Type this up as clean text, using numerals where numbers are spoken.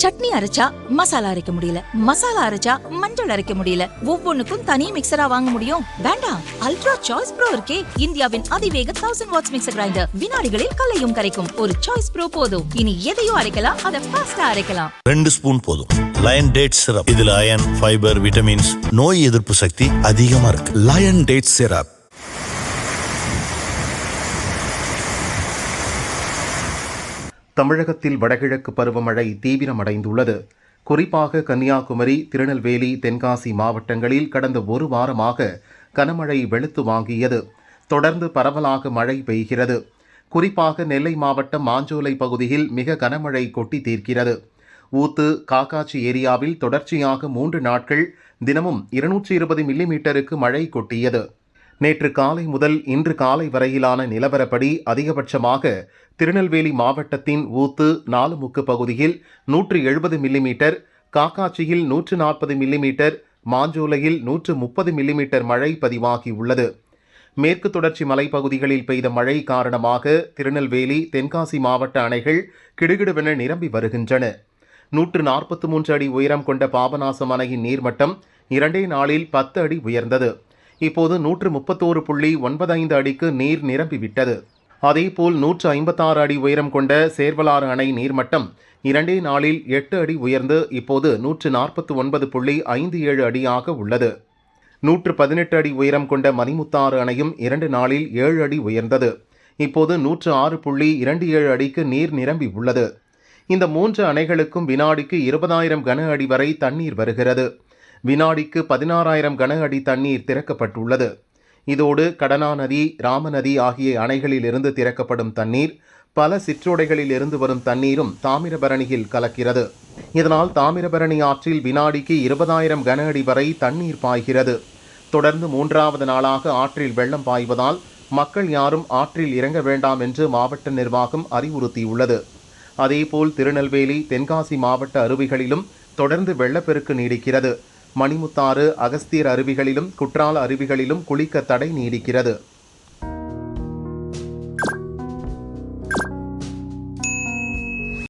சட்னி அரைச்சா மசாலா அரைக்க முடியல, மசாலா அரைச்சா மஞ்சள் அரைக்க முடியல, ஒவ்வொன்னுக்கும் தனி மிக்சரா வாங்க முடியும்? வேண்டாம், அல்ட்ரா சாய்ஸ் ப்ரோ இருக்கே, இந்தியாவின் அதிவேக 1000 வாட்ஸ் மிக்சர் கிரைண்டர், வினாடிகளில் கலையும் கரைக்கும். ஒரு சாய்ஸ் ப்ரோ போதும். இனி எதையும் அரைக்கலாம், அதை ஃபாஸ்டா அரைக்கலாம். 2 ஸ்பூன் போதும். லயன் டேட் சிரப், இதுல அயன், ஃபைபர், விட்டமின்ஸ், நோய் எதிர்ப்பு சக்தி அதிகமா இருக்கு. Lion date syrup. தமிழகத்தில் வடகிழக்கு பருவமழை தீவிரமடைந்துள்ளது. குறிப்பாக கன்னியாகுமரி, திருநெல்வேலி, தென்காசி மாவட்டங்களில் கடந்த ஒரு வாரமாக கனமழை வெளுத்து வாங்கியது. தொடர்ந்து பரவலாக மழை பெய்கிறது. குறிப்பாக நெல்லை மாவட்டம் மாஞ்சோலை பகுதியில் மிக கனமழை கொட்டி தீர்க்கிறது. ஊத்து, காக்காட்சி ஏரியாவில் தொடர்ச்சியாக 3 நாட்கள் தினமும் 220 மில்லிமீட்டருக்கு மழை கொட்டியது. நேற்று காலை முதல் இன்று காலை வரையிலான நிலவரப்படி அதிகபட்சமாக திருநெல்வேலி மாவட்டத்தின் ஊத்து, நாலுமுக்கு பகுதியில் 170 மில்லிமீட்டர், காக்காட்சியில் 140 மில்லிமீட்டர், மாஞ்சோலையில் 130 மில்லிமீட்டர் மழை பதிவாகியுள்ளது. மேற்கு தொடர்ச்சி மலைப்பகுதிகளில் பெய்த மழை காரணமாக திருநெல்வேலி, தென்காசி மாவட்ட அணைகள் கிடுகிடுவென நிரம்பி வருகின்றன. 143 அடி உயரம் கொண்ட பாபநாசம் அணையின் நீர்மட்டம் 2 நாளில் 10 அடி உயர்ந்தது. இப்போது 131.95 அடிக்கு நீர் நிரம்பிவிட்டது. அதேபோல் 156 அடி உயரம் கொண்ட சேர்வலாறு அணை நீர்மட்டம் 2 நாளில் 8 அடி உயர்ந்து இப்போது 149.57 அடியாக உள்ளது. 118 அடி உயரம் கொண்ட மணிமுத்தாறு அணையும் 2 நாளில் 7 அடி உயர்ந்தது. இப்போது 106.27 அடிக்கு நீர் நிரம்பி உள்ளது. இந்த 3 அணைகளுக்கும் வினாடிக்கு 20,000 கன அடி வரை தண்ணீர் வருகிறது. வினாடிக்கு 16,000 கன அடி தண்ணீர் திறக்கப்பட்டுள்ளது. இதோடு கடனா நதி, ராமநதி ஆகிய அணைகளில் இருந்து திறக்கப்படும் தண்ணீர், பல சிற்றோடைகளில் இருந்து வரும் தண்ணீரும் தாமிரபரணியில் கலக்கிறது. இதனால் தாமிரபரணி ஆற்றில் வினாடிக்கு 20,000 கன அடி வரை தண்ணீர் பாய்கிறது. தொடர்ந்து 3வது நாளாக ஆற்றில் வெள்ளம் பாய்வதால் மக்கள் யாரும் ஆற்றில் இறங்க வேண்டாம் என்று மாவட்ட நிர்வாகம் அறிவுறுத்தியுள்ளது. அதேபோல் திருநெல்வேலி, தென்காசி மாவட்ட அருவிகளிலும் தொடர்ந்து வெள்ளப்பெருக்கு நீடிக்கிறது. மணிமுத்தாறு, அகஸ்தியர் அருவிகளிலும் குற்றால அருவிகளிலும் குளிக்க தடை நீடிக்கிறது.